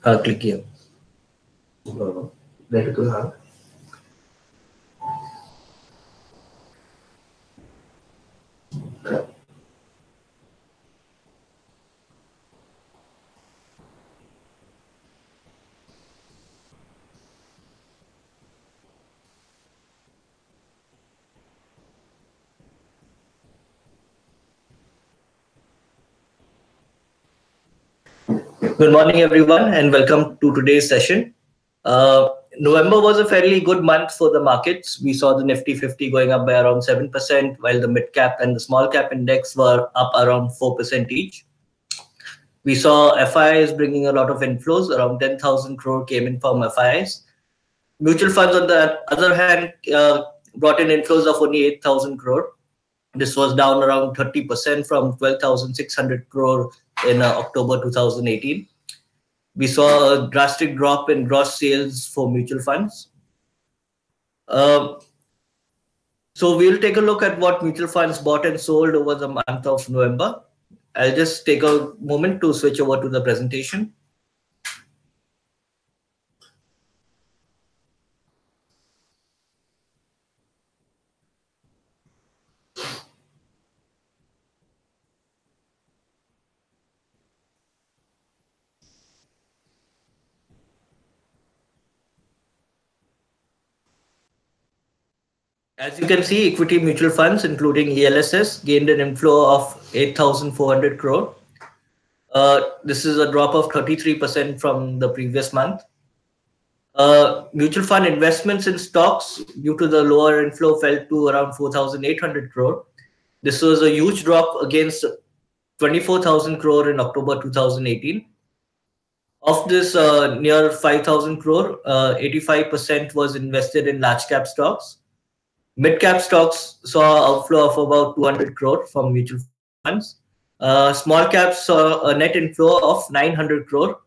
I'll click here. Let go have. Good morning, everyone, and welcome to today's session. November was a fairly good month for the markets. We saw the Nifty 50 going up by around 7%, while the mid cap and the small cap index were up around 4% each. We saw FIIs bringing a lot of inflows. Around 10,000 crore came in from FIIs. Mutual funds, on the other hand, brought in inflows of only 8,000 crore. This was down around 30% from 12,600 crore in October 2018. We saw a drastic drop in gross sales for mutual funds. So we'll take a look at what mutual funds bought and sold over the month of November. I'll just take a moment to switch over to the presentation. As you can see, equity mutual funds, including ELSS, gained an inflow of 8,400 crore. This is a drop of 33% from the previous month. Mutual fund investments in stocks due to the lower inflow fell to around 4,800 crore. This was a huge drop against 24,000 crore in October 2018. Of this near 5,000 crore, 85% was invested in large cap stocks. Mid cap stocks saw outflow of about 200 crore from mutual funds. Small caps saw a net inflow of 900 crore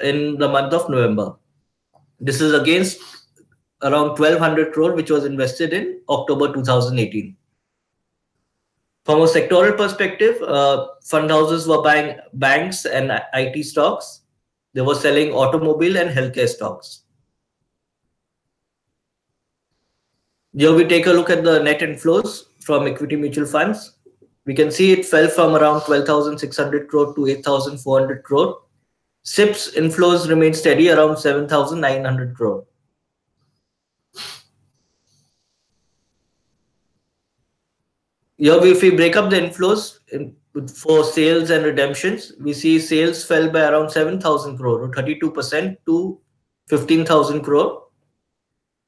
in the month of November. This is against around 1,200 crore, which was invested in October 2018. From a sectoral perspective, fund houses were buying banks and IT stocks. They were selling automobile and healthcare stocks. Here we take a look at the net inflows from equity mutual funds. We can see it fell from around 12,600 crore to 8,400 crore. SIPs inflows remained steady around 7,900 crore. Here, if we break up the inflows for sales and redemptions, we see sales fell by around 7,000 crore, or 32% to 15,000 crore,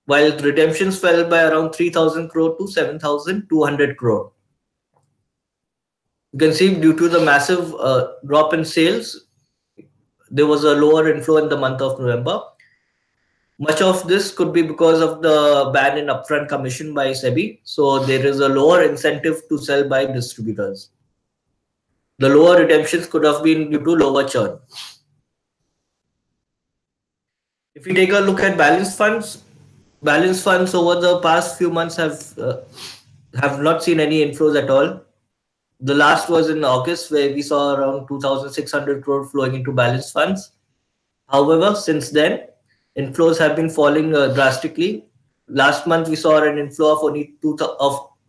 while redemptions fell by around 3,000 crore to 7,200 crore. You can see due to the massive drop in sales, there was a lower inflow in the month of November. Much of this could be because of the ban in upfront commission by SEBI. So there is a lower incentive to sell by distributors. The lower redemptions could have been due to lower churn. If we take a look at balanced funds over the past few months have not seen any inflows at all. The last was in August, where we saw around 2,600 crore flowing into balanced funds. However, since then, inflows have been falling drastically. Last month, we saw an inflow of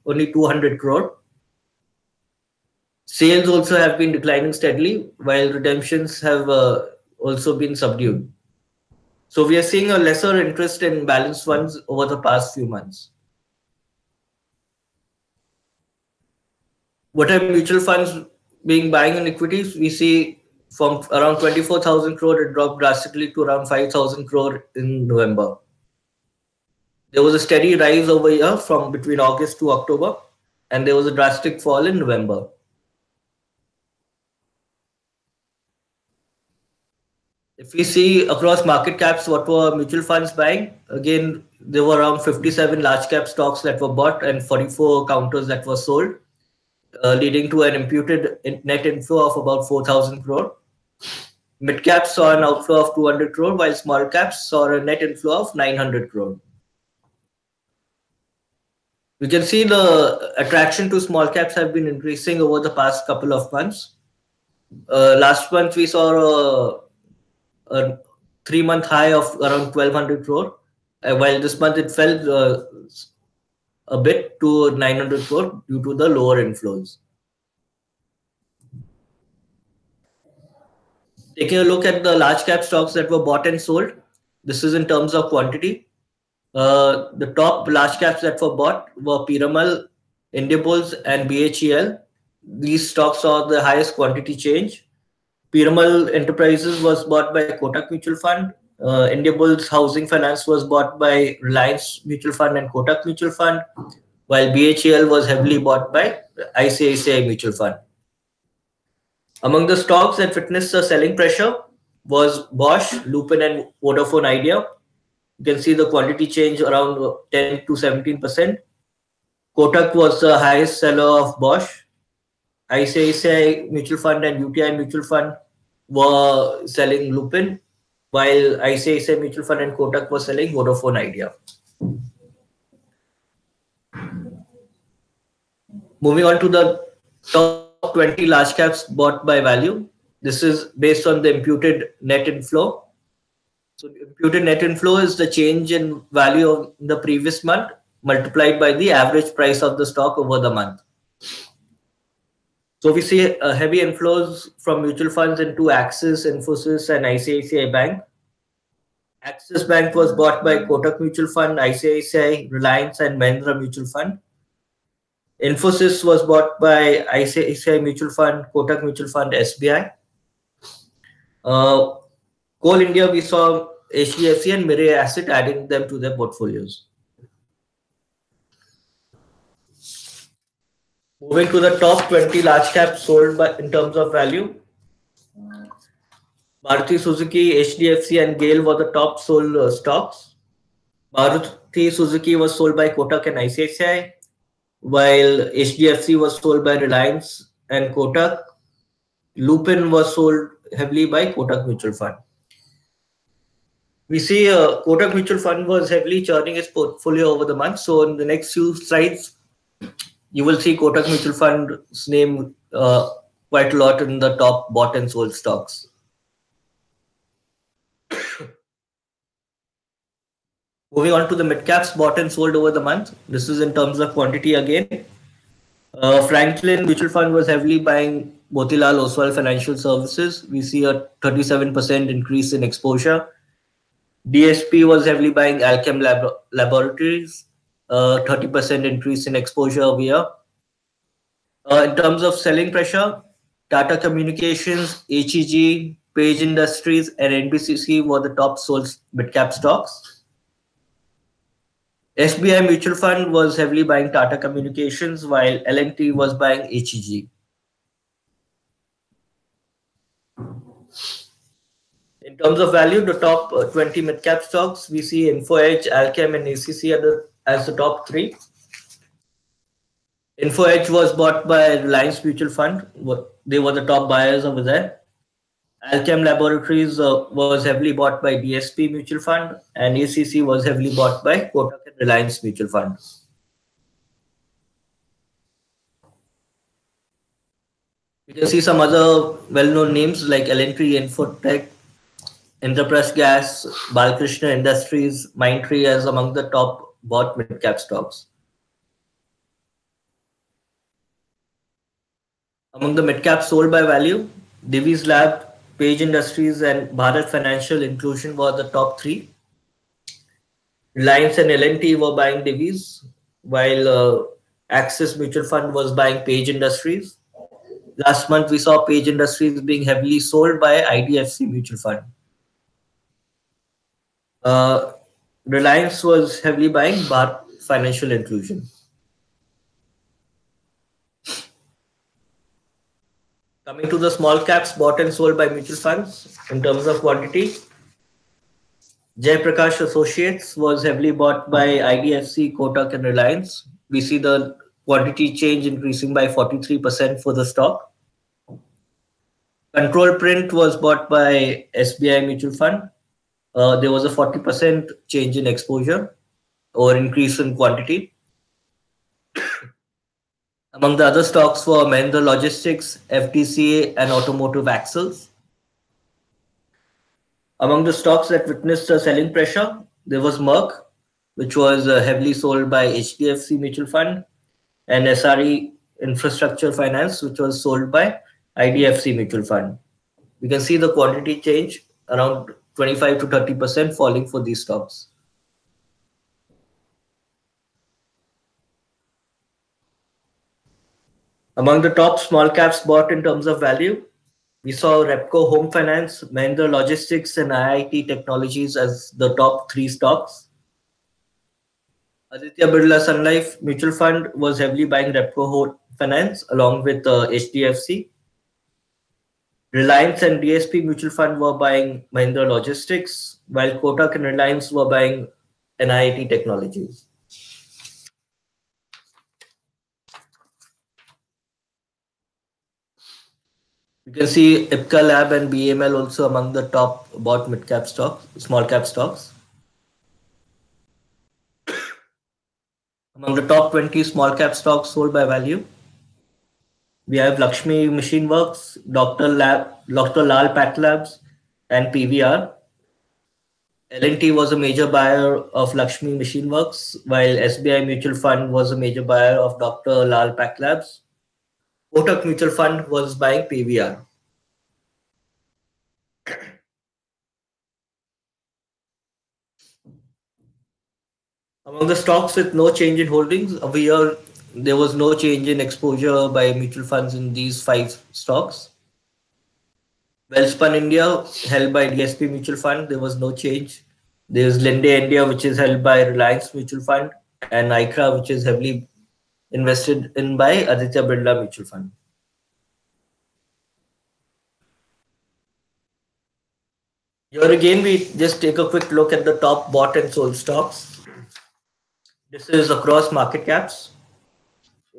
only 200 crore. Sales also have been declining steadily, while redemptions have also been subdued. So we are seeing a lesser interest in balanced funds over the past few months. What are mutual funds being buying in equities? We see from around 24,000 crore, it dropped drastically to around 5,000 crore in November. There was a steady rise over here from between August to October, and there was a drastic fall in November. If we see across market caps, what were mutual funds buying? Again, there were around 57 large cap stocks that were bought and 44 counters that were sold, leading to an imputed net inflow of about 4,000 crore. Mid caps saw an outflow of 200 crore, while small caps saw a net inflow of 900 crore. We can see the attraction to small caps have been increasing over the past couple of months. Last month, we saw a 3-month high of around 1,200 crore, while this month it fell a bit to 900 crore due to the lower inflows. Taking a look at the large cap stocks that were bought and sold, this is in terms of quantity. The top large caps that were bought were Piramal, Indiabulls, and BHEL. These stocks saw the highest quantity change. Piramal Enterprises was bought by Kotak Mutual Fund. Indiabulls Housing Finance was bought by Reliance Mutual Fund and Kotak Mutual Fund, while BHEL was heavily bought by ICICI Mutual Fund. Among the stocks that witnessed a selling pressure was Bosch, Lupin, and Vodafone Idea. You can see the quantity change around 10 to 17%. Kotak was the highest seller of Bosch. ICICI Mutual Fund and UTI Mutual Fund were selling Lupin, while ICICI Mutual Fund and Kotak were selling Vodafone Idea. Moving on to the top 20 large caps bought by value. This is based on the imputed net inflow. So imputed net inflow is the change in value of the previous month multiplied by the average price of the stock over the month. So we see heavy inflows from mutual funds into Axis, Infosys, and ICICI Bank. Axis Bank was bought by Kotak Mutual Fund, ICICI, Reliance, and Mahindra Mutual Fund. Infosys was bought by ICICI Mutual Fund, Kotak Mutual Fund, SBI. Coal India, we saw HDFC and Mirae Asset adding them to their portfolios. Moving to the top 20 large caps sold in terms of value. Maruti Suzuki, HDFC, and GAIL were the top sold stocks. Maruti Suzuki was sold by Kotak and ICICI, while HDFC was sold by Reliance and Kotak. Lupin was sold heavily by Kotak Mutual Fund. We see Kotak Mutual Fund was heavily churning its portfolio over the month. So in the next few slides, you will see Kotak Mutual Fund's name quite a lot in the top bought and sold stocks. Moving on to the mid caps bought and sold over the month. This is in terms of quantity again. Franklin Mutual Fund was heavily buying Motilal Oswal Financial Services. We see a 37% increase in exposure. DSP was heavily buying Alchem Laboratories, 30% increase in exposure over here. In terms of selling pressure, Tata Communications, HEG, Page Industries, and NBCC were the top sold mid-cap stocks. SBI Mutual Fund was heavily buying Tata Communications, while L&T was buying HEG. In terms of value, the top 20 mid-cap stocks, we see InfoEdge, Alchem, and ACC as the top three. InfoEdge was bought by Reliance Mutual Fund. They were the top buyers over there. Alchem Laboratories was heavily bought by DSP Mutual Fund, and ACC was heavily bought by Kotak and Reliance Mutual Fund. You can see some other well-known names like L&T, Infotech, Enterprise Gas, Balkrishna Industries, Mindtree as among the top bought mid-cap stocks. Among the mid-cap sold by value, Divi's Lab, Page Industries, and Bharat Financial Inclusion were the top three. Reliance and L&T were buying Divi's, while Axis Mutual Fund was buying Page Industries. Last month, we saw Page Industries being heavily sold by IDFC Mutual Fund. Reliance was heavily buying Bharat Financial Inclusion. Coming to the small caps bought and sold by mutual funds in terms of quantity, Jaiprakash Associates was heavily bought by IDFC, Kotak, and Reliance. We see the quantity change increasing by 43% for the stock. Control Print was bought by SBI Mutual Fund. There was a 40% change in exposure or increase in quantity. Among the other stocks were Mahindra Logistics, FTCA, and Automotive Axles. Among the stocks that witnessed a selling pressure, there was Merck, which was heavily sold by HDFC Mutual Fund, and SRE Infrastructure Finance, which was sold by IDFC Mutual Fund. We can see the quantity change around 25 to 30% falling for these stocks. Among the top small caps bought in terms of value, we saw Repco Home Finance, Mahindra Logistics, and IIT Technologies as the top three stocks. Aditya Birla Sun Life Mutual Fund was heavily buying Repco Home Finance along with HDFC. Reliance and DSP Mutual Fund were buying Mahindra Logistics, while Kotak and Reliance were buying NIIT Technologies. You can see IPCA Lab and BML also among the top bought mid-cap stocks, small cap stocks. Among the top 20 small cap stocks sold by value, we have Lakshmi Machine Works, Dr. Lal Path Labs, and PVR. L&T was a major buyer of Lakshmi Machine Works, while SBI Mutual Fund was a major buyer of Dr. Lal Path Labs. Kotak Mutual Fund was buying PVR. Among the stocks with no change in holdings, over here there was no change in exposure by mutual funds in these 5 stocks. Wellspun India, held by DSP Mutual Fund, there was no change. There is Linde India, which is held by Reliance Mutual Fund, and ICRA, which is heavily invested in by Aditya Birla Mutual Fund. Here again, we just take a quick look at the top bought and sold stocks. This is across market caps.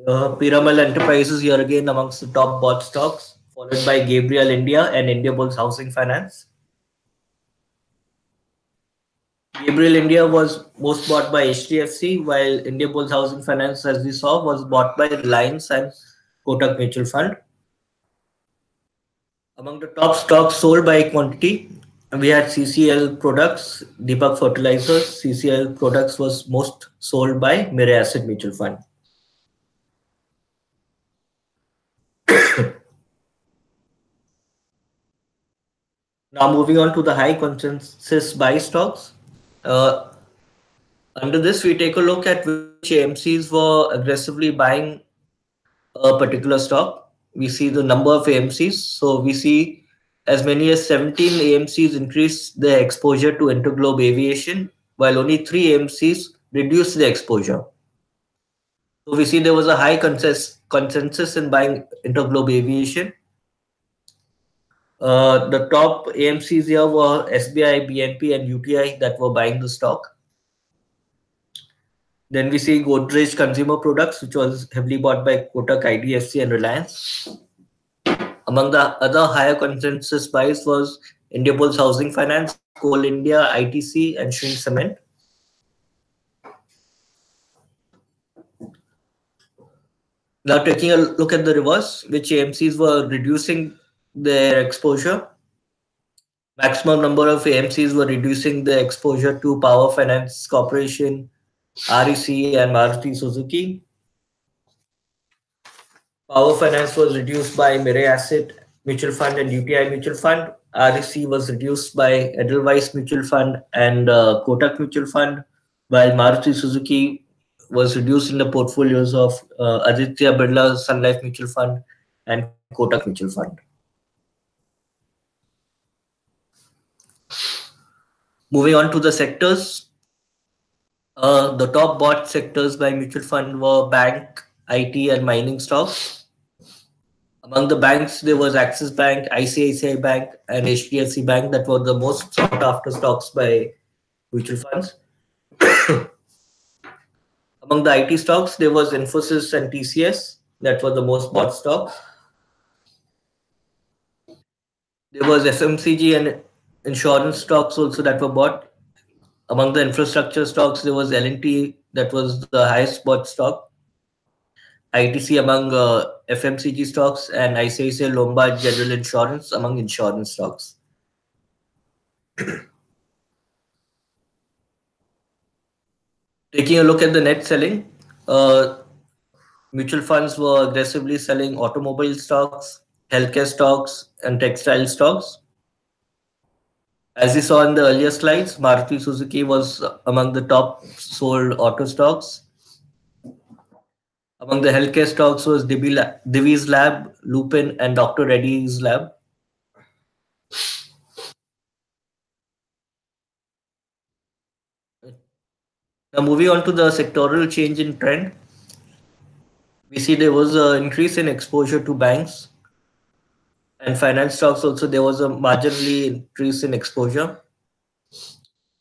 Piramal Enterprises here again amongst the top bought stocks, followed by Gabriel India and Indiabulls Housing Finance. Gabriel India was most bought by HDFC, while Indiabulls Housing Finance, as we saw, was bought by Reliance and Kotak Mutual Fund. Among the top stocks sold by quantity, we had CCL Products, Deepak Fertilizers. CCL Products was most sold by Mirae Asset Mutual Fund. Now moving on to the high consensus buy stocks. Under this, we take a look at which AMCs were aggressively buying a particular stock. We see the number of AMCs. So we see as many as 17 AMCs increased their exposure to Interglobe Aviation, while only 3 AMCs reduced their exposure. So we see there was a high consensus in buying Interglobe Aviation. The top AMCs here were SBI, BNP, and UTI that were buying the stock. Then we see Godrej Consumer Products, which was heavily bought by Kotak, IDFC, and Reliance. Among the other higher consensus buys was Indiabulls Housing Finance, Coal India, ITC, and Shree Cement. Now taking a look at the reverse, which AMCs were reducing their exposure. Maximum number of AMCs were reducing their exposure to Power Finance Corporation, REC, and Maruti Suzuki. Power Finance was reduced by Mirae Asset Mutual Fund and UTI Mutual Fund. REC was reduced by Edelweiss Mutual Fund and Kotak Mutual Fund, while Maruti Suzuki was reduced in the portfolios of Aditya Birla Sun Life Mutual Fund and Kotak Mutual Fund. Moving on to the sectors. The top bought sectors by mutual fund were bank, IT, and mining stocks. Among the banks, there was Axis Bank, ICICI Bank, and HDFC Bank that were the most sought after stocks by mutual funds. Among the IT stocks, there was Infosys and TCS that were the most bought stocks. There was FMCG and insurance stocks also that were bought. Among the infrastructure stocks, there was L&T that was the highest bought stock. ITC among FMCG stocks, and ICICI Lombard General Insurance among insurance stocks. Taking a look at the net selling, uh, mutual funds were aggressively selling automobile stocks, healthcare stocks, and textile stocks. As you saw in the earlier slides, Maruti Suzuki was among the top sold auto stocks. Among the healthcare stocks was Divi's Lab, Lupin, and Dr. Reddy's Lab. Now, moving on to the sectoral change in trend, we see there was an increase in exposure to banks and finance stocks. Also, there was a marginally increase in exposure.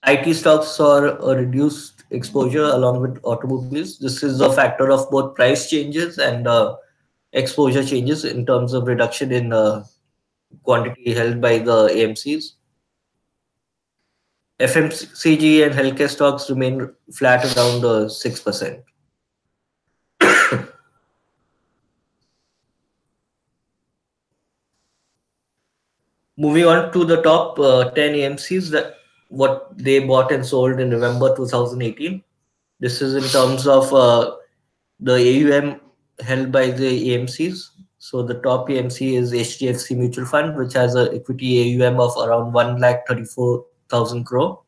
IT stocks saw a reduced exposure along with automobiles. This is a factor of both price changes and exposure changes in terms of reduction in quantity held by the AMCs. FMCG and healthcare stocks remain flat around 6%. Moving on to the top 10 AMCs that what they bought and sold in November 2018. This is in terms of the AUM held by the AMCs. So the top AMC is HDFC Mutual Fund, which has an equity AUM of around 1,34,000 crore.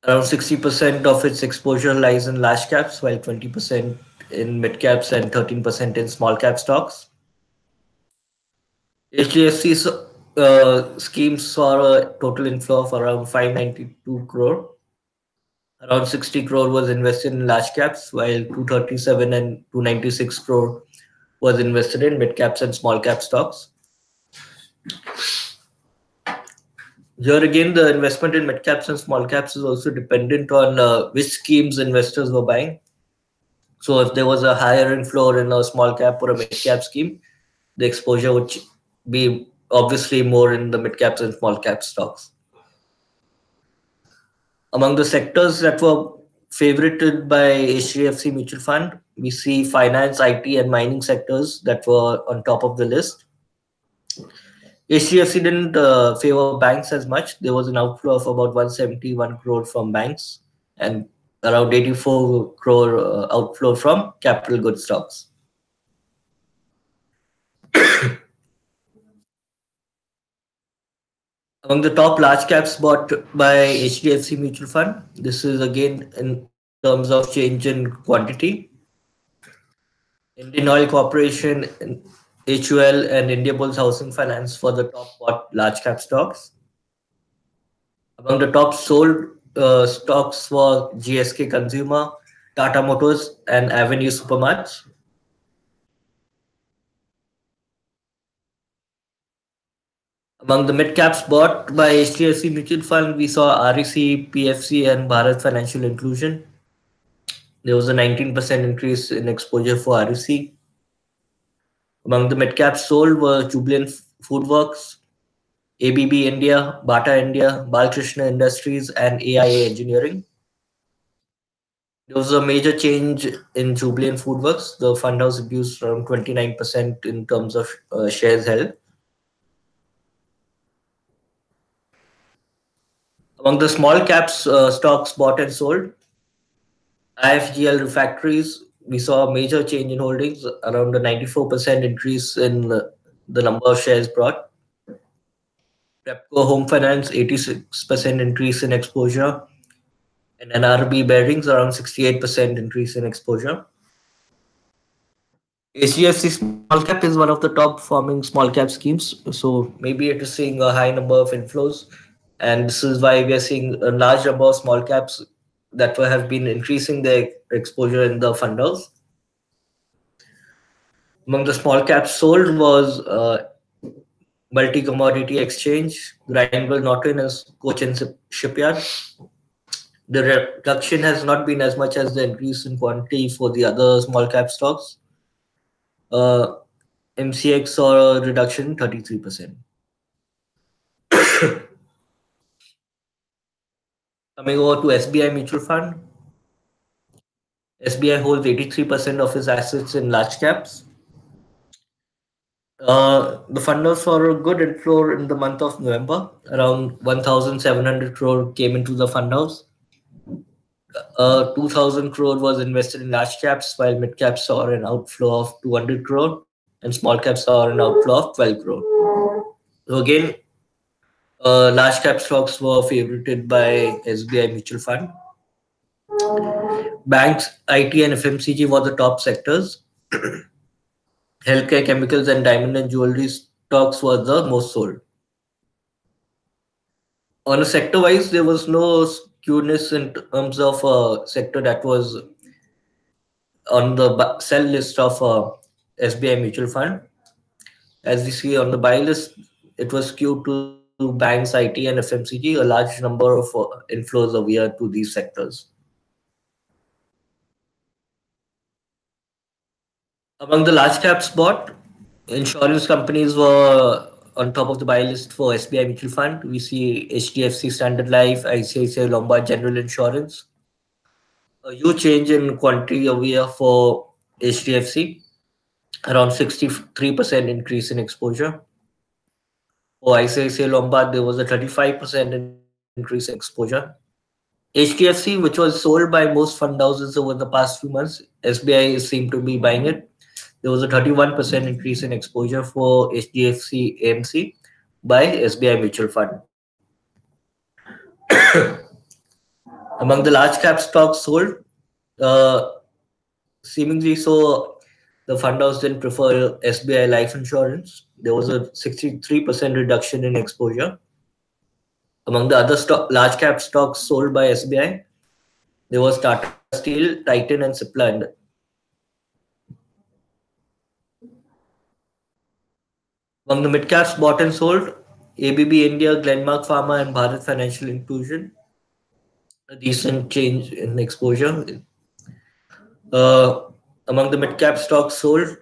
Around 60% of its exposure lies in large caps, while 20% in mid caps and 13% in small cap stocks. HDFC's schemes saw a total inflow of around 592 crore. Around 60 crore was invested in large caps, while 237 and 296 crore was invested in mid caps and small cap stocks. Here again, the investment in mid caps and small caps is also dependent on which schemes investors were buying. So if there was a higher inflow in a small cap or a mid cap scheme, the exposure would be obviously more in the mid caps and small cap stocks. Among the sectors that were favorited by HDFC Mutual Fund, we see finance, IT, and mining sectors that were on top of the list. HDFC didn't favor banks as much. There was an outflow of about 171 crore from banks and around 84 crore outflow from capital goods stocks. Among the top large caps bought by HDFC Mutual Fund, this is again in terms of change in quantity. Indian Oil Corporation, HUL, and Indiabulls Housing Finance for the top bought large cap stocks. Among the top sold stocks were GSK Consumer, Tata Motors, and Avenue Supermarts. Among the mid caps bought by HDFC Mutual Fund, we saw REC, PFC, and Bharat Financial Inclusion. There was a 19% increase in exposure for REC. Among the mid caps sold were Jubilant Foodworks, ABB India, Bata India, Balkrishna Industries, and AIA Engineering. There was a major change in Jubilant Foodworks. The fund house reduced around 29% in terms of shares held. Among the small caps stocks bought and sold, IFGL Refractories, we saw a major change in holdings, around a 94% increase in the number of shares brought. Repco Home Finance, 86% increase in exposure, and NRB Bearings, around 68% increase in exposure. HDFC Small Cap is one of the top performing small cap schemes, so maybe it is seeing a high number of inflows, and this is why we are seeing a large number of small caps that have been increasing their exposure in the fund house. Among the small caps sold was Multi Commodity Exchange, Grindwell Norton, and Cochin Shipyard. The reduction has not been as much as the increase in quantity for the other small cap stocks. MCX saw a reduction 33%. Coming over to SBI Mutual Fund, SBI holds 83% of its assets in large caps. The funders saw a good inflow in the month of November. Around 1,700 crore came into the fund house. 2,000 crore was invested in large caps, while mid caps saw an outflow of 200 crore and small caps saw an outflow of 12 crore. So again, large cap stocks were favorited by SBI Mutual Fund. Banks, IT, and FMCG were the top sectors. Healthcare, chemicals, and diamond and jewelry stocks were the most sold. On a sector wise, there was no skewness in terms of a sector that was on the sell list of SBI Mutual Fund. As we see on the buy list, it was skewed to banks, IT, and FMCG, a large number of inflows a year to these sectors. Among the large cap spot, insurance companies were on top of the buy list for SBI Mutual Fund. We see HDFC, Standard Life, ICICI, Lombard General Insurance. A huge change in quantity a year for HDFC, around 63% increase in exposure. For ICICI Lombard, there was a 35% increase in exposure. HDFC, which was sold by most fund houses over the past few months, SBI seemed to be buying it. There was a 31% increase in exposure for HDFC AMC by SBI Mutual Fund. Among the large cap stocks sold, uh, seemingly so, the fund house didn't prefer SBI Life Insurance. There was a 63% reduction in exposure. Among the other large cap stocks sold by SBI, there was Tata Steel, Titan, and Cipla. Among the mid caps bought and sold, ABB India, Glenmark Pharma, and Bharat Financial Inclusion. A decent change in exposure. Uh, Among the mid cap stocks sold,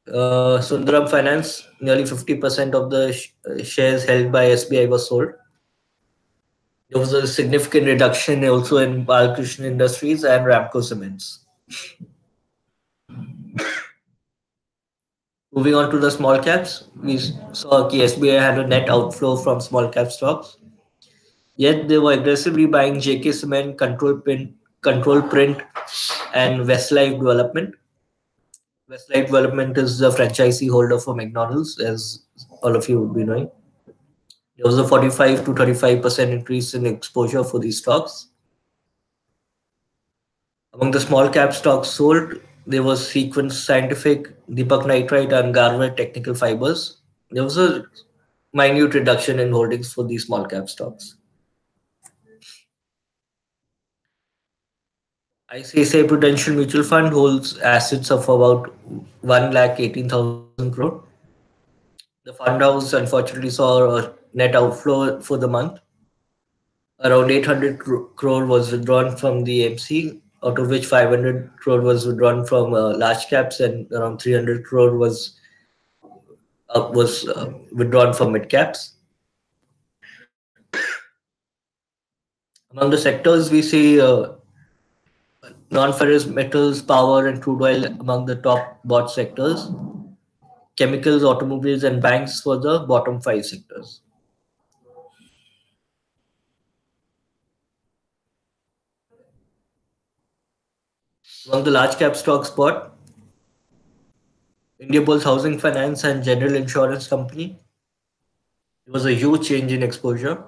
Sundaram Finance, nearly 50% of the shares held by SBI was sold. There was a significant reduction also in Balkrishna Industries and Ramco Cements. Moving on to the small caps, we saw SBI had a net outflow from small cap stocks. Yet they were aggressively buying JK Cement, Control Print, and Westlife Development. Westlife Development is the franchisee holder for McDonald's, as all of you would be knowing. There was a 45 to 35% increase in exposure for these stocks. Among the small cap stocks sold, there was Sequence Scientific, Deepak Nitrite, and Garver Technical Fibers. There was a minute reduction in holdings for these small cap stocks. ICICI Prudential Mutual Fund holds assets of about 1,18,000 crore. The fund house unfortunately saw a net outflow for the month. Around 800 crore was withdrawn from the MC, out of which 500 crore was withdrawn from large caps and around 300 crore was withdrawn from mid caps. Among the sectors, we see non-ferrous metals, power, and crude oil among the top bought sectors. Chemicals, automobiles, and banks for the bottom five sectors. Among the large cap stocks bought, Indiabulls Housing Finance and General Insurance Company. It was a huge change in exposure.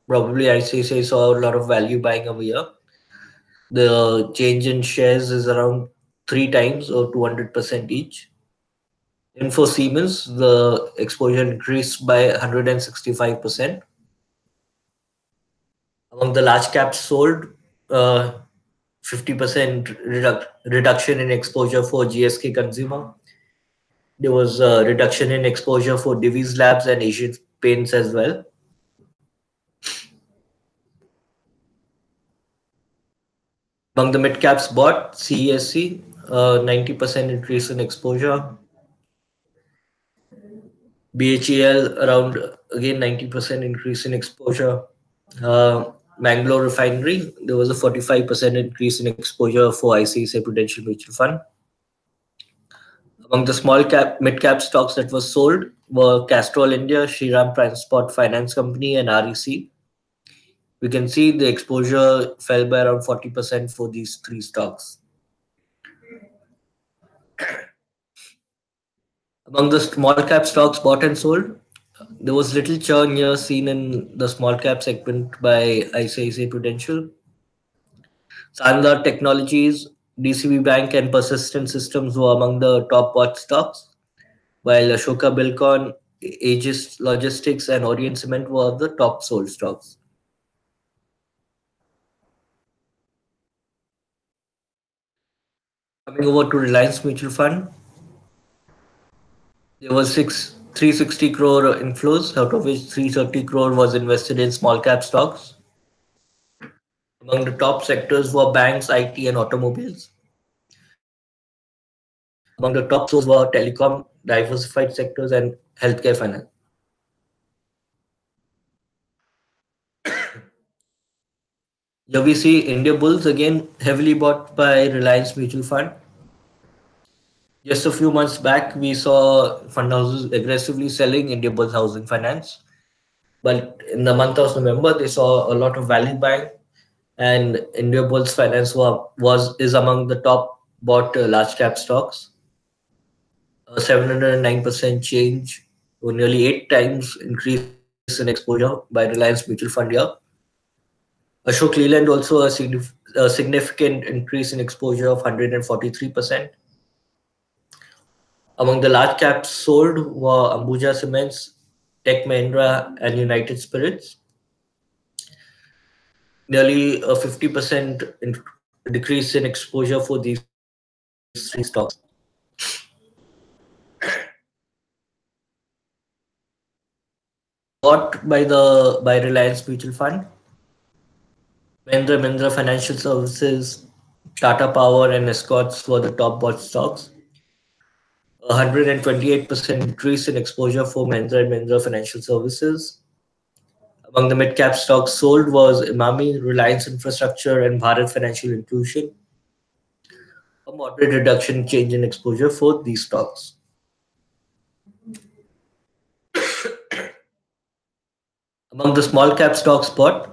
Probably ICICI saw a lot of value buying over here. The change in shares is around 3 times or 200% each. And for Siemens, the exposure increased by 165%. Among the large caps sold, 50% reduction in exposure for GSK Consumer. There was a reduction in exposure for Divi's Labs and Asian Paints as well. Among the mid caps bought, CESC, 90% increase in exposure. BHEL, around again 90% increase in exposure. Mangalore Refinery, there was a 45% increase in exposure for ICICI Prudential Mutual Fund. Among the small cap, mid cap stocks that were sold were Castrol India, Shriram Transport Finance Company, and REC. We can see the exposure fell by around 40% for these three stocks. Among the small cap stocks bought and sold, there was little churn here seen in the small cap segment by ICICI Prudential. Sandhar Technologies, DCB Bank, and Persistent Systems were among the top bought stocks, while Ashoka Bilcon, Aegis Logistics, and Orient Cement were the top sold stocks. Coming over to Reliance Mutual Fund, there was 360 crore inflows, out of which 330 crore was invested in small cap stocks. Among the top sectors were banks, IT, and automobiles. Among the top sources were telecom, diversified sectors, and healthcare finance. Here we see India Bulls again heavily bought by Reliance Mutual Fund. Just a few months back, we saw fund houses aggressively selling India Bulls Housing Finance. But in the month of November, they saw a lot of value buying, and India Bulls Finance is among the top bought large cap stocks. A 709% change, or nearly 8 times increase in exposure by Reliance Mutual Fund here. Ashok Leland also a significant increase in exposure of 143%. Among the large caps sold were Ambuja Cements, Tech Mahindra, and United Spirits. Nearly a 50% decrease in exposure for these three stocks. Bought by Reliance Mutual Fund, Mahindra Financial Services, Tata Power, and Escorts were the top bought stocks. 128% increase in exposure for Mahindra Financial Services. Among the mid-cap stocks sold was Imami, Reliance Infrastructure, and Bharat Financial Inclusion. A moderate reduction change in exposure for these stocks. Among the small cap stocks bought,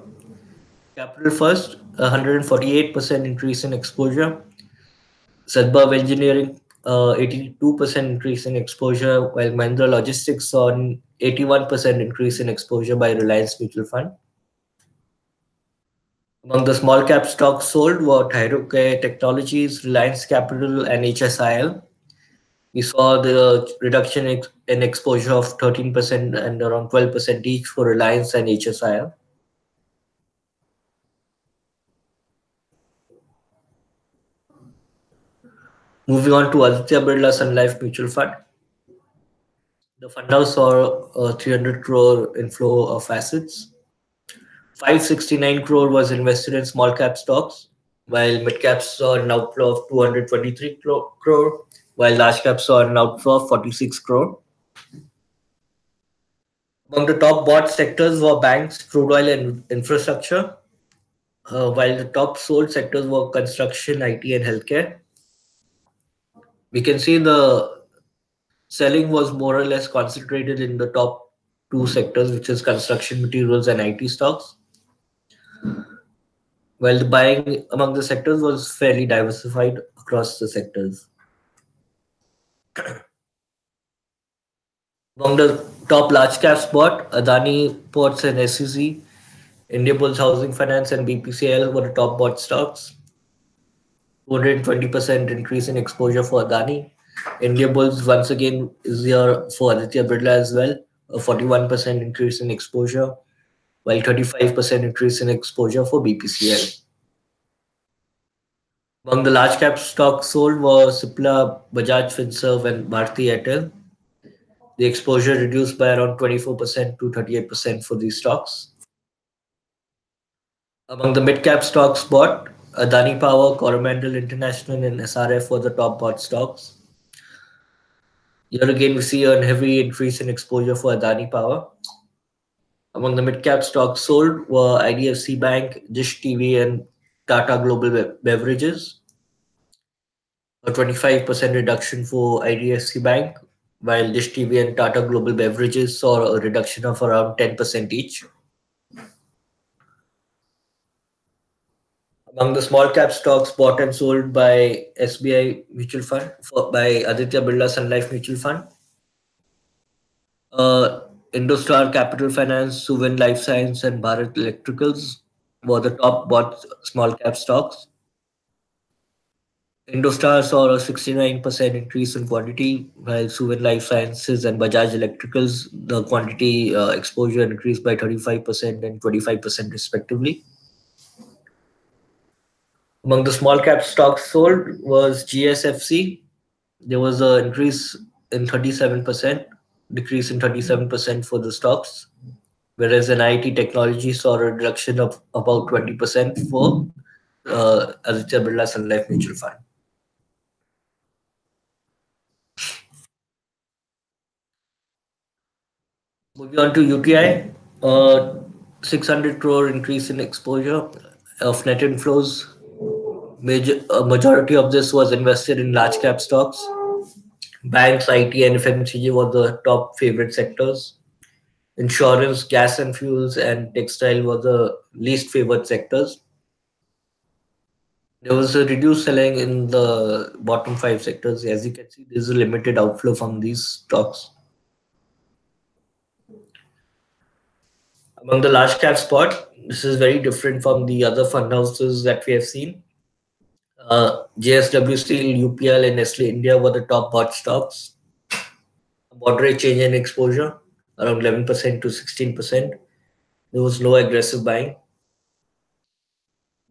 Capital First, 148% increase in exposure. Sadbhav Engineering, 82% increase in exposure, while Mahindra Logistics saw an 81% increase in exposure by Reliance Mutual Fund. Among the small cap stocks sold were Thyrocare Technologies, Reliance Capital, and HSIL. We saw the reduction in exposure of 13% and around 12% each for Reliance and HSIL. Moving on to Aditya Birla Sun Life Mutual Fund. The fund house saw a 300 crore inflow of assets. 569 crore was invested in small cap stocks, while mid caps saw an outflow of 223 crore, while large caps saw an outflow of 46 crore. Among the top bought sectors were banks, crude oil, and infrastructure, while the top sold sectors were construction, IT, and healthcare. We can see the selling was more or less concentrated in the top two sectors, which is construction materials and IT stocks, while the buying among the sectors was fairly diversified across the sectors. Among the top large caps bought, Adani Ports and SEZ, India Bulls Housing Finance, and BPCL were the top bought stocks. 220% increase in exposure for Adani. India Bulls once again is here for Aditya Birla as well. A 41% increase in exposure, while 35% increase in exposure for BPCL. Among the large cap stocks sold were Cipla, Bajaj Finserv, and Bharti Airtel. The exposure reduced by around 24% to 38% for these stocks. Among the mid-cap stocks bought, Adani Power, Coromandel International, and SRF were the top bought stocks. Here again, we see a heavy increase in exposure for Adani Power. Among the mid-cap stocks sold were IDFC Bank, Dish TV, and Tata Global Beverages. a 25% reduction for IDFC Bank, while Dish TV and Tata Global Beverages saw a reduction of around 10% each. Among the small cap stocks bought and sold by SBI Mutual Fund, by Aditya Birla Sun Life Mutual Fund, uh, Indostar Capital Finance, Suven Life Science, and Bharat Electricals were the top bought small cap stocks. Indostar saw a 69% increase in quantity, while Suven Life Sciences and Bajaj Electricals, the quantity exposure increased by 35% and 25% respectively. Among the small cap stocks sold was GSFC. There was an increase in 37%, decrease in 37% for the stocks, whereas an IT technology saw a reduction of about 20% for Aditya Birla Sun Life Mutual Fund. Moving on to UTI, 600 crore increase in exposure of net inflows. Majority of this was invested in large cap stocks. Banks, IT, and FMCG were the top favorite sectors. Insurance, gas and fuels, and textile were the least favored sectors. There was a reduced selling in the bottom five sectors. As you can see, there's a limited outflow from these stocks. Among the large cap spot, this is very different from the other fund houses that we have seen. JSW Steel, UPL, and Nestle India were the top bought stocks. A moderate change in exposure, around 11% to 16%. There was no aggressive buying.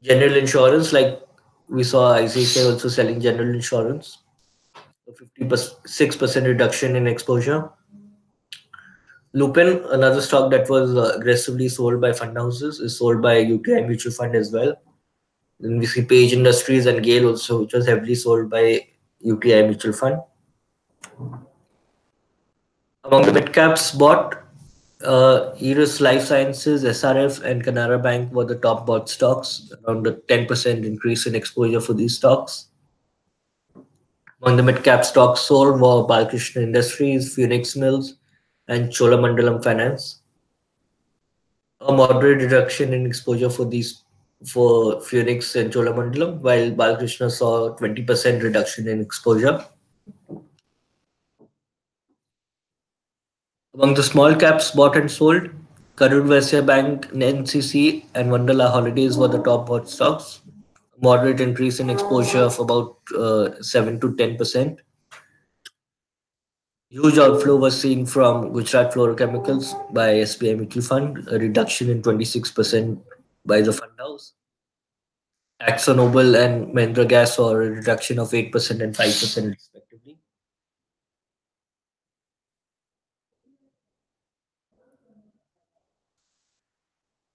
General insurance, like we saw ICICI also selling general insurance, a 56% reduction in exposure. Lupin, another stock that was aggressively sold by fund houses, is sold by UTI Mutual Fund as well. Then we see Page Industries and Gale also, which was heavily sold by UTI Mutual Fund. Among the mid caps bought, Eris Life Sciences, SRF, and Canara Bank were the top bought stocks, around a 10% increase in exposure for these stocks. Among the mid cap stocks sold were Balkrishna Industries, Phoenix Mills, and Cholamandalam Finance. A moderate reduction in exposure for Phoenix and Cholamandalam, while Balkrishna saw 20% reduction in exposure. Among the small caps bought and sold, Karur Vysya Bank, NCC, and Wonderla Holidays were the top bought stocks. Moderate increase in exposure of about 7 to 10%. Huge outflow was seen from Gujarat Fluorochemicals by SBI Mutual Fund, a reduction in 26% by the fund house. AkzoNobel and Mahindra Gas saw a reduction of 8% and 5% respectively.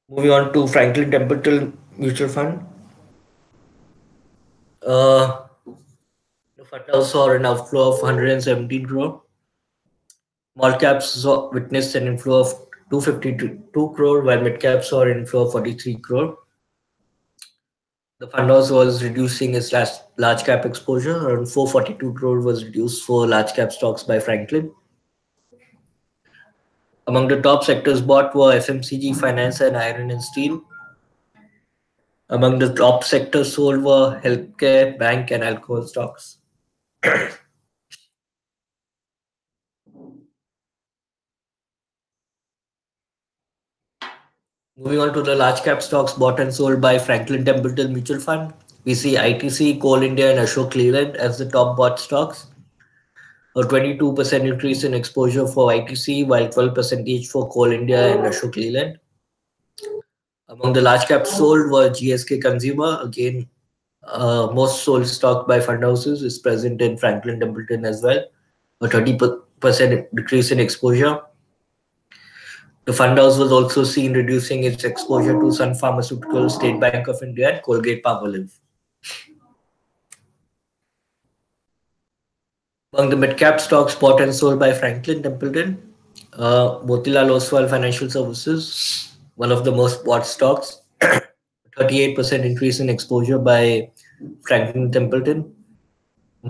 Moving on to Franklin Templeton Mutual Fund. The fund house saw an outflow of 117 crore. Small caps witnessed an inflow of 252 crore, while mid caps saw an inflow of 43 crore. The fund house was reducing its large cap exposure. Around 442 crore was reduced for large cap stocks by Franklin. Among the top sectors bought were FMCG, finance, and iron and steel. Among the top sectors sold were healthcare, bank, and alcohol stocks. Moving on to the large cap stocks bought and sold by Franklin Templeton Mutual Fund, we see ITC, Coal India, and Ashok Leyland as the top bought stocks. A 22% increase in exposure for ITC, while 12% each for Coal India and Ashok Leyland. Among the large caps sold were GSK Consumer. Again, most sold stock by fund houses is present in Franklin Templeton as well. A 30% decrease in exposure. The fund house was also seen reducing its exposure to Sun Pharmaceuticals, State Bank of India, and Colgate Palmolive. Among the mid-cap stocks bought and sold by Franklin Templeton, Motilal Oswal Financial Services, one of the most bought stocks, 38% increase in exposure by Franklin Templeton.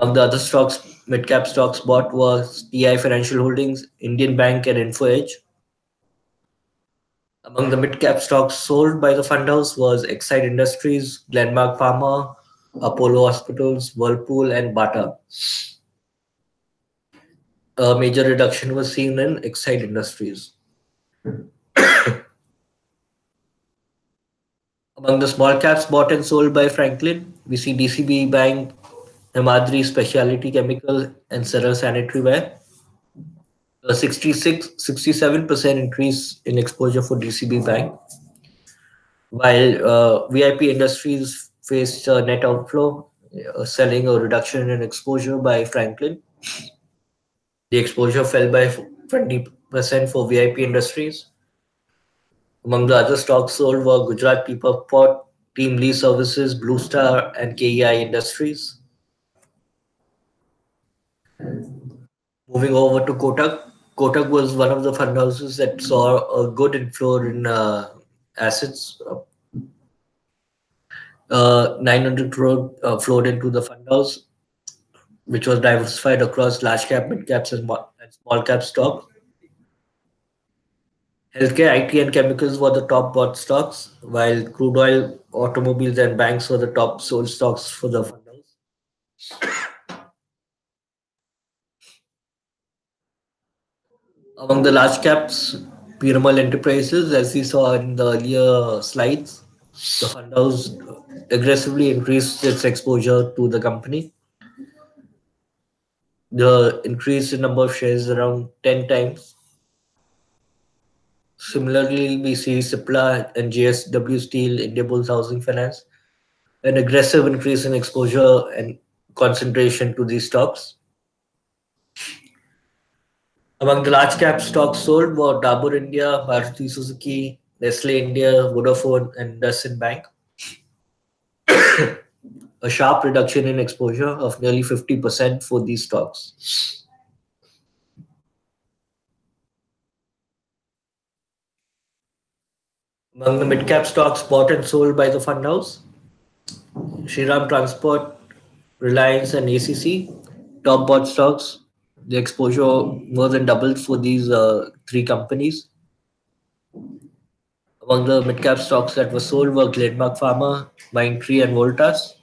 Among the other stocks, mid-cap stocks bought was TI Financial Holdings, Indian Bank, and InfoEdge. Among the mid-cap stocks sold by the fund house was Exide Industries, Glenmark Pharma, Apollo Hospitals, Whirlpool, and Bata. A major reduction was seen in Exide Industries. Among the small caps bought and sold by Franklin, we see DCB Bank, Himadri Specialty Chemical, and Cera Sanitary Ware. A 67% increase in exposure for DCB Bank, while VIP Industries faced a net outflow, selling a reduction in exposure by Franklin. The exposure fell by 20% for VIP Industries. Among the other stocks sold were Gujarat Pipavav Port, Team Lee Services, Blue Star, and KEI Industries. Moving over to Kotak. Kotak was one of the fund houses that saw a good inflow in assets. 900 crore flowed into the fund house, which was diversified across large cap, mid caps, and small cap stocks. Healthcare, IT, and chemicals were the top bought stocks, while crude oil, automobiles, and banks were the top sold stocks for the fund house. Among the large caps, Piramal Enterprises, as we saw in the earlier slides, the fund house aggressively increased its exposure to the company. The increase in number of shares around 10 times. Similarly, we see Cipla and JSW Steel, Indiabulls Housing Finance, an aggressive increase in exposure and concentration to these stocks. Among the large cap stocks sold were Dabur India, Maruti Suzuki, Nestle India, Vodafone, and IndusInd Bank. A sharp reduction in exposure of nearly 50% for these stocks. Among the mid-cap stocks bought and sold by the fund house, Shriram Transport, Reliance, and ACC, top bought stocks. The exposure more than doubled for these three companies. Among the mid-cap stocks that were sold were Glenmark Pharma, Mindtree, and Voltas.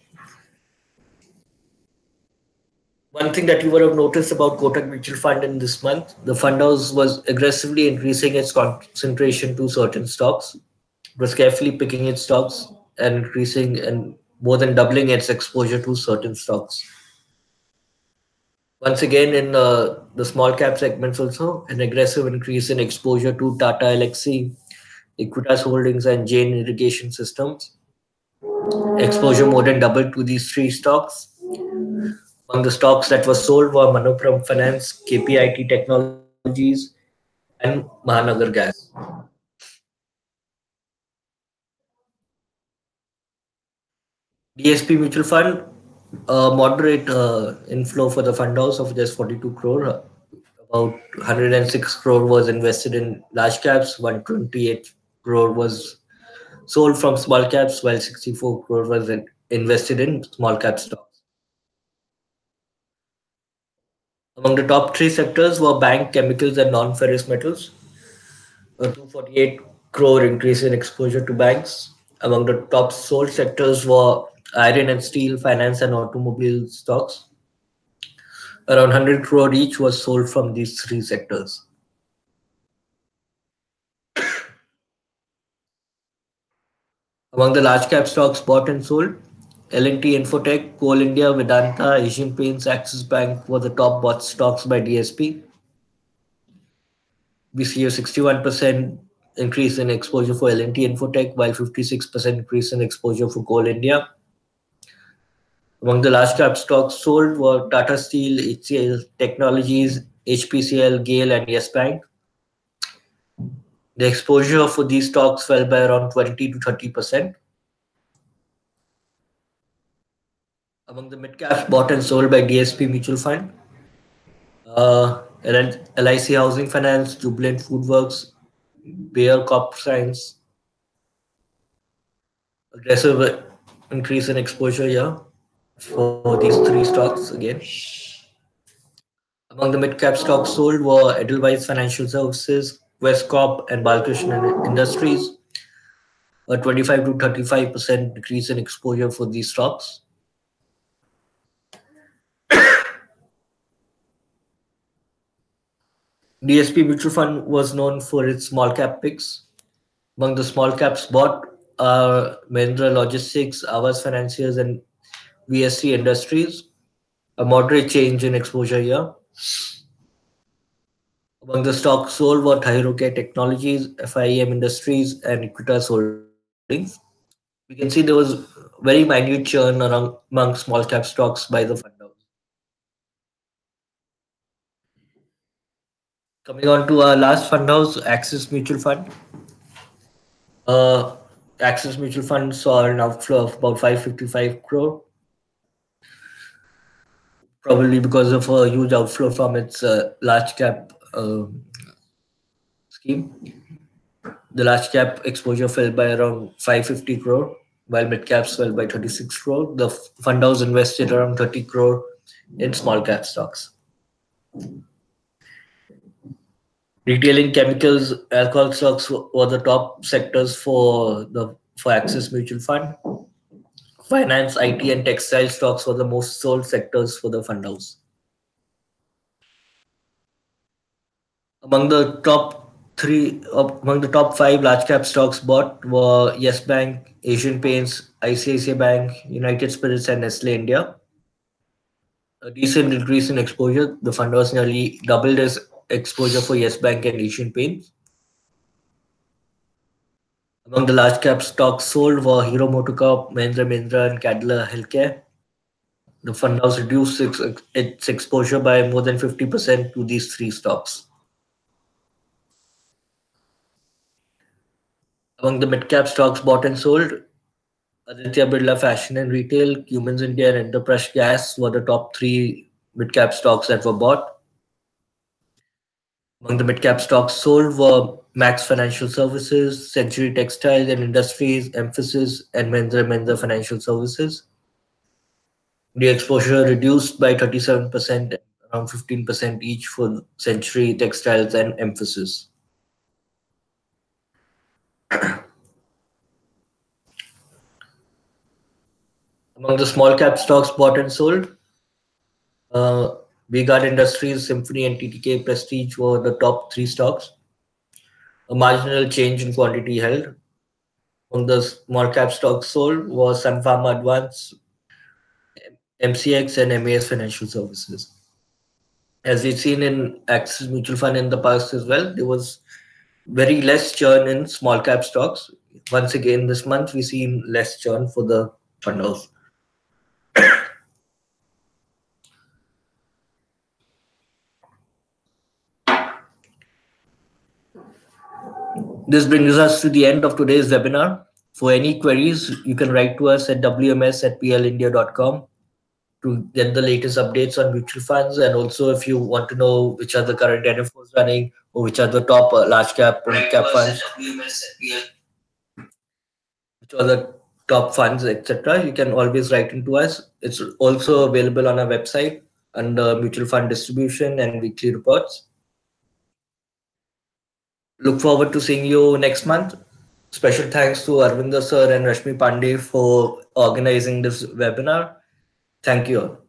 One thing that you would have noticed about Kotak Mutual Fund in this month, the fund house was aggressively increasing its concentration to certain stocks. It was carefully picking its stocks and increasing and more than doubling its exposure to certain stocks. Once again, in the small cap segments also, an aggressive increase in exposure to Tata Elxsi, Equitas Holdings, and Jain Irrigation Systems. Exposure more than doubled to these three stocks. Among the stocks that were sold were Manappuram Finance, KPIT Technologies, and Mahanagar Gas. DSP Mutual Fund, moderate inflow for the fund house of just 42 crore. About 106 crore was invested in large caps, 128 crore was sold from small caps, while 64 crore was invested in small cap stocks. Among the top three sectors were bank, chemicals, and non-ferrous metals. A 248 crore increase in exposure to banks. Among the top sold sectors were iron and steel, finance, and automobile stocks. Around 100 crore each was sold from these three sectors. Among the large cap stocks bought and sold, L&T Infotech, Coal India, Vedanta, Asian Paints, Axis Bank were the top bought stocks by DSP. We see a 61% increase in exposure for L&T Infotech, while 56% increase in exposure for Coal India. Among the large cap stocks sold were Tata Steel, HCL Technologies, HPCL, GAIL, and Yes Bank. The exposure for these stocks fell by around 20 to 30%. Among the mid caps bought and sold by DSP Mutual Fund, LIC Housing Finance, Jubilant Foodworks, Bayer Corp Science, aggressive increase in exposure here. for these three stocks again. Among the mid-cap stocks sold were Edelweiss Financial Services, Westcorp, and Balkrishna Industries. A 25 to 35% decrease in exposure for these stocks. DSP Mutual Fund was known for its small cap picks. Among the small caps bought are Mahindra Logistics, Aavas Financiers, and VSC Industries. A moderate change in exposure here. Among the stocks sold were Thyrocare Technologies, FIEM Industries, and Equitas Holdings. We can see there was very minute churn among small cap stocks by the fund house. Coming on to our last fund house, Axis Mutual Fund. Uh, Axis Mutual Fund saw an outflow of about 555 crore, probably because of a huge outflow from its large cap scheme. The large cap exposure fell by around 550 crore, while mid caps fell by 36 crore. The fund house invested around 30 crore in small cap stocks. Retailing, chemicals, alcohol stocks were the top sectors for Axis Mutual Fund. Finance, IT, and textile stocks were the most sold sectors for the fund house. Among the top five large cap stocks bought were Yes Bank, Asian Paints, ICICI Bank, United Spirits, and Nestle India. A decent increase in exposure. The fund house nearly doubled its exposure for Yes Bank and Asian Paints. Among the large cap stocks sold were Hero MotoCorp, Mahindra, and Cadila Healthcare. The fund house reduced its exposure by more than 50% to these three stocks. Among the mid-cap stocks bought and sold, Aditya Birla Fashion and Retail, Cummins India, and Enterprise Gas were the top three mid-cap stocks that were bought. Among the mid-cap stocks sold were Max Financial Services, Century Textiles and Industries, Emphasis, and Mahindra Financial Services. The exposure reduced by 37%, around 15% each for Century Textiles and Emphasis. Among the small cap stocks bought and sold, V-Guard Industries, Symphony, and TTK Prestige were the top three stocks. A marginal change in quantity held. Among the small cap stocks sold was Sun Pharma Advance, MCX, and MAS Financial Services. As we've seen in Axis Mutual Fund in the past as well, there was very less churn in small cap stocks. Once again, this month we've seen less churn for the fund house. This brings us to the end of today's webinar. For any queries, you can write to us at wms@plindia.com to get the latest updates on mutual funds. And also, if you want to know which are the current NFOs running or which are the top large cap or mid cap funds, which are the top funds, etc., you can always write into us. It's also available on our website under mutual fund distribution and weekly reports. Look forward to seeing you next month. Special thanks to Arvinder sir and Rashmi Pandey for organizing this webinar. Thank you all.